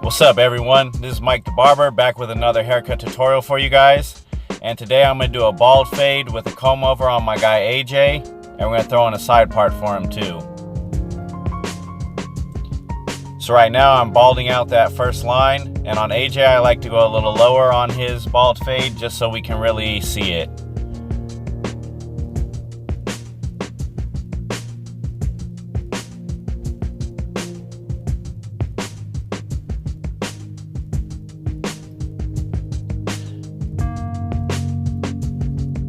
What's up everyone, this is Mike the Barber back with another haircut tutorial for you guys. And today I'm going to do a bald fade with a comb over on my guy AJ, and we're going to throw in a side part for him too. So right now I'm balding out that first line, and on AJ I like to go a little lower on his bald fade just so we can really see it.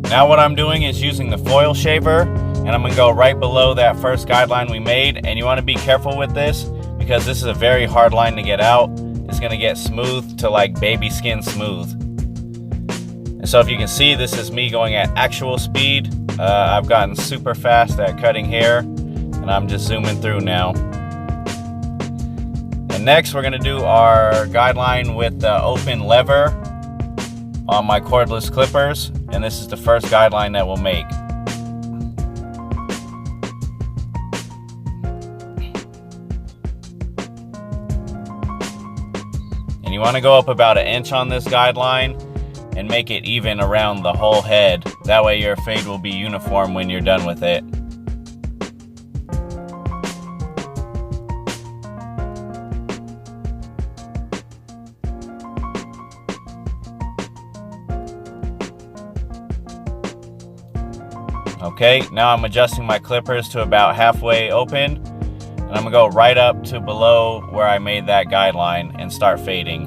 Now what I'm doing is using the foil shaver, and I'm going to go right below that first guideline we made. And you want to be careful with this because this is a very hard line to get out. It's going to get smooth to like baby skin smooth. And so if you can see, this is me going at actual speed. I've gotten super fast at cutting hair, and I'm just zooming through now. And next we're going to do our guideline with the open lever on my cordless clippers, and this is the first guideline that we'll make. And you want to go up about 1 inch on this guideline and make it even around the whole head. That way your fade will be uniform when you're done with it. Okay, now I'm adjusting my clippers to about halfway open, and I'm gonna go right up to below where I made that guideline and start fading.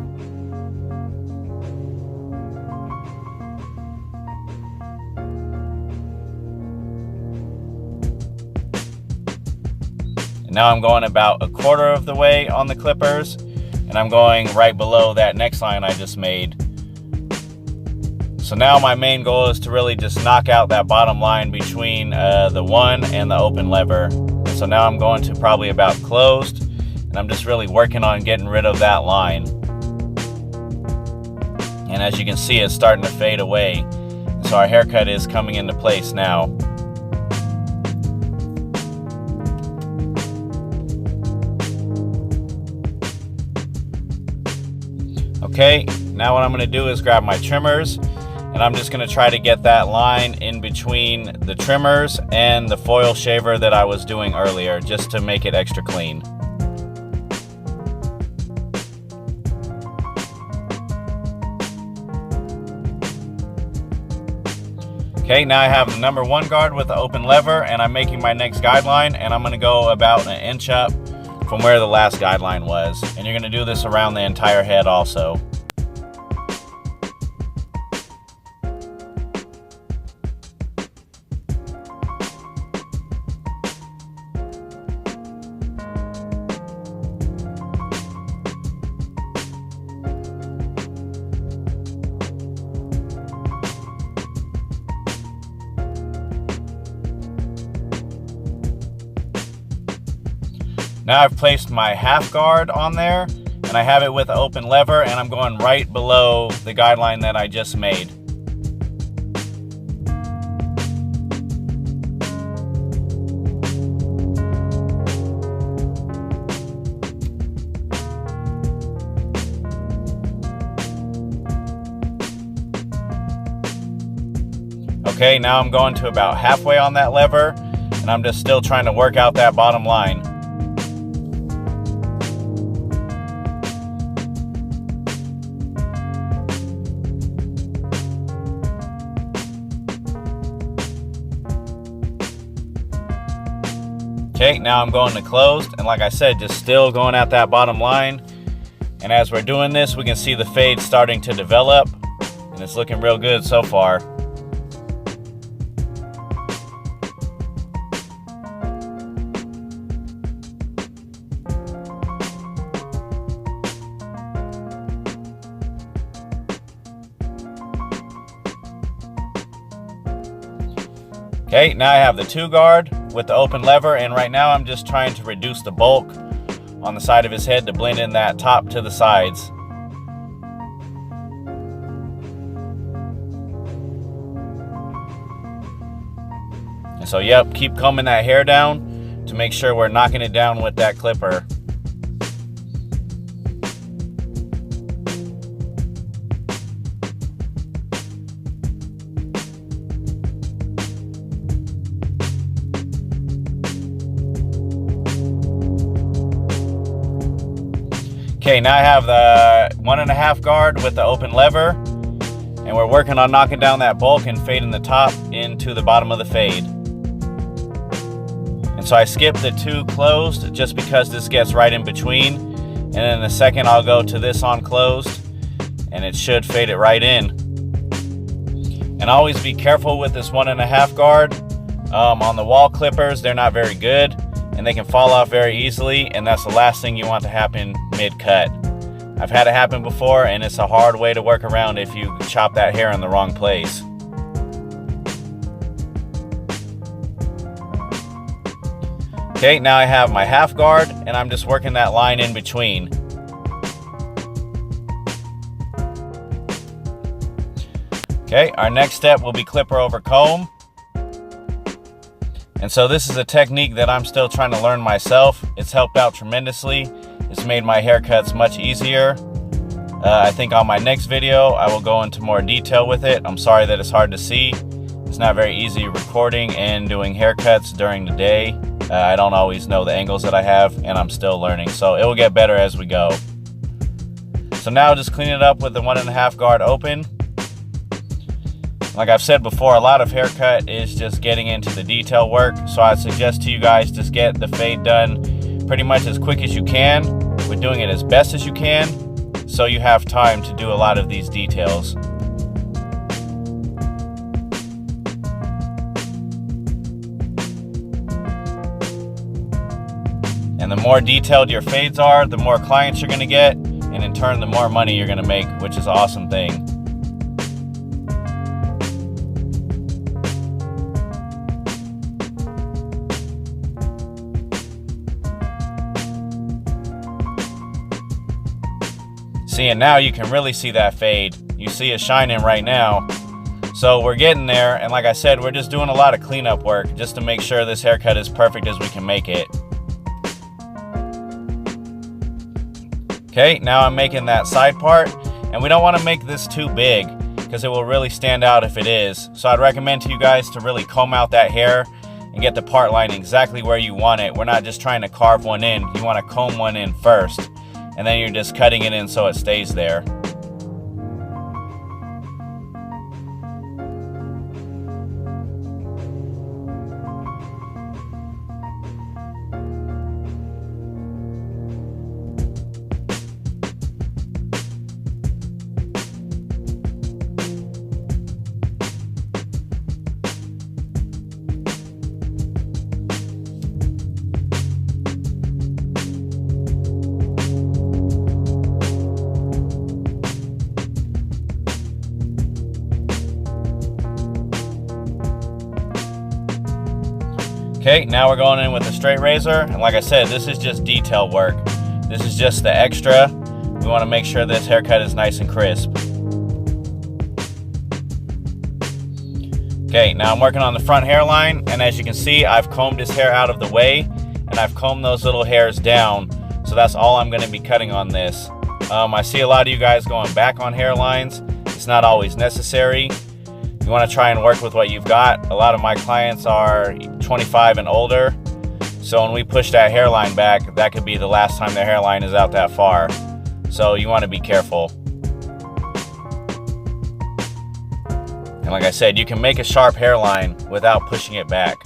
And now I'm going about 1/4 of the way on the clippers, and I'm going right below that next line I just made. So now my main goal is to really just knock out that bottom line between the one and the open lever. And so now I'm going to probably about closed, and I'm just really working on getting rid of that line. And as you can see, it's starting to fade away. And so our haircut is coming into place now. Okay, now what I'm going to do is grab my trimmers, and I'm just going to try to get that line in between the trimmers and the foil shaver that I was doing earlier, just to make it extra clean. Okay, now I have the number 1 guard with the open lever, and I'm making my next guideline, and I'm going to go about 1 inch up from where the last guideline was. And you're going to do this around the entire head also. Now I've placed my half guard on there, and I have it with the open lever, and I'm going right below the guideline that I just made. Okay, now I'm going to about halfway on that lever, and I'm just still trying to work out that bottom line. Okay, now I'm going to closed, and like I said, just still going at that bottom line. And as we're doing this, we can see the fade starting to develop, and it's looking real good so far. Okay, now I have the 2 guard with the open lever, and right now I'm just trying to reduce the bulk on the side of his head to blend in that top to the sides. And so yep, keep combing that hair down to make sure we're knocking it down with that clipper. Okay, now I have the 1.5 guard with the open lever, and we're working on knocking down that bulk and fading the top into the bottom of the fade. And so I skipped the 2 closed just because this gets right in between, and then in a second I'll go to this on closed, and it should fade it right in. And always be careful with this 1.5 guard. On the wall clippers, they're not very good, and they can fall off very easily, and that's the last thing you want to happen mid-cut. I've had it happen before, and it's a hard way to work around if you chop that hair in the wrong place. Okay, now I have my 1/2 guard, and I'm just working that line in between. Okay, our next step will be clipper over comb. And so this is a technique that I'm still trying to learn myself. It's helped out tremendously. It's made my haircuts much easier. I think on my next video, I will go into more detail with it. I'm sorry that it's hard to see. It's not very easy recording and doing haircuts during the day. I don't always know the angles that I have, and I'm still learning. So it will get better as we go. So now just clean it up with the 1.5 guard open. Like I've said before, a lot of haircut is just getting into the detail work. So I suggest to you guys just get the fade done pretty much as quick as you can, with doing it as best as you can, so you have time to do a lot of these details. And the more detailed your fades are, the more clients you're gonna get, and in turn, the more money you're gonna make, which is an awesome thing. See, and now you can really see that fade. You see it shining right now. So we're getting there, and like I said, we're just doing a lot of cleanup work just to make sure this haircut is perfect as we can make it. Okay, now I'm making that side part, and we don't want to make this too big because it will really stand out if it is. So I'd recommend to you guys to really comb out that hair and get the part line exactly where you want it. We're not just trying to carve one in. You want to comb one in first, and then you're just cutting it in so it stays there. Okay, now we're going in with a straight razor, and like I said, this is just detail work. This is just the extra. We want to make sure this haircut is nice and crisp. Okay, now I'm working on the front hairline, and as you can see, I've combed his hair out of the way, and I've combed those little hairs down, so that's all I'm going to be cutting on this. I see a lot of you guys going back on hairlines. It's not always necessary. You want to try and work with what you've got. A lot of my clients are 25 and older, so when we push that hairline back, that could be the last time their hairline is out that far. So you want to be careful. And like I said, you can make a sharp hairline without pushing it back.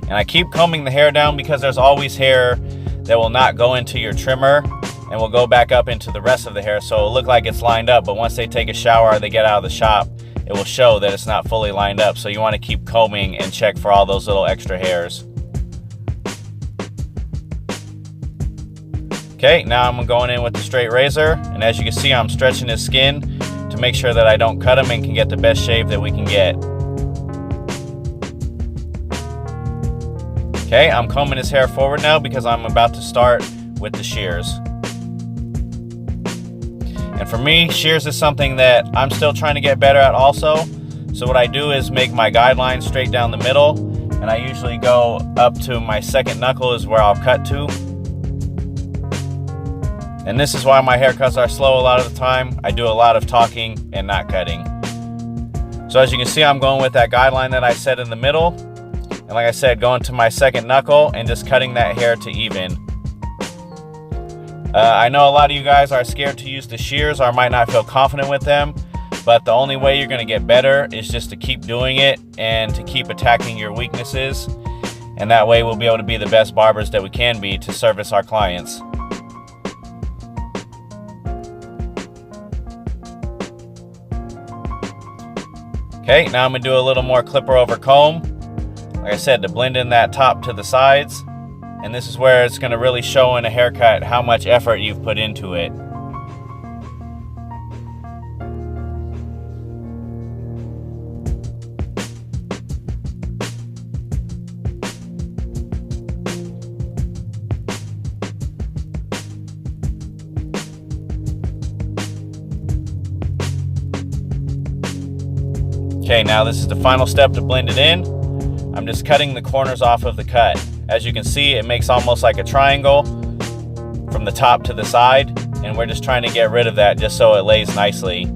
And I keep combing the hair down because there's always hair that will not go into your trimmer and will go back up into the rest of the hair, so it'll look like it's lined up, but once they take a shower or they get out of the shop, it will show that it's not fully lined up. So you want to keep combing and check for all those little extra hairs. Okay, now I'm going in with the straight razor, and as you can see, I'm stretching his skin to make sure that I don't cut him and can get the best shave that we can get. Okay, I'm combing his hair forward now because I'm about to start with the shears. And for me, shears is something that I'm still trying to get better at also. So what I do is make my guideline straight down the middle, and I usually go up to my second knuckle is where I'll cut to. And this is why my haircuts are slow a lot of the time. I do a lot of talking and not cutting. So as you can see, I'm going with that guideline that I said in the middle. And like I said, going to my second knuckle and just cutting that hair to even. I know a lot of you guys are scared to use the shears or might not feel confident with them, but the only way you're going to get better is just to keep doing it and to keep attacking your weaknesses. And that way we'll be able to be the best barbers that we can be to service our clients. Okay, now I'm going to do a little more clipper over comb. Like I said, to blend in that top to the sides. And this is where it's going to really show in a haircut how much effort you've put into it. Okay, now this is the final step to blend it in. I'm just cutting the corners off of the cut. As you can see, it makes almost like a triangle from the top to the side, and we're just trying to get rid of that just so it lays nicely.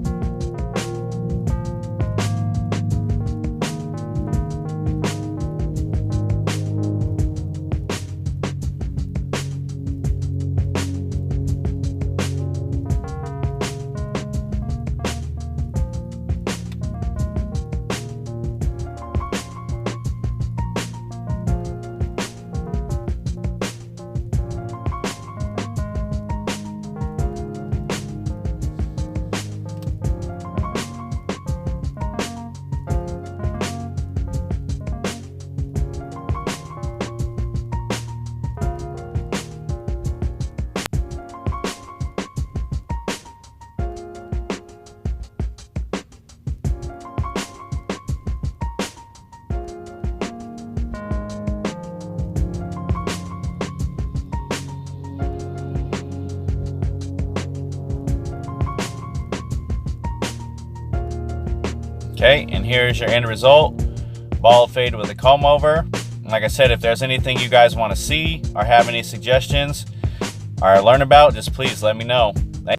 Okay, and here's your end result. Bald fade with a comb over. Like I said, if there's anything you guys want to see or have any suggestions or learn about, just please let me know.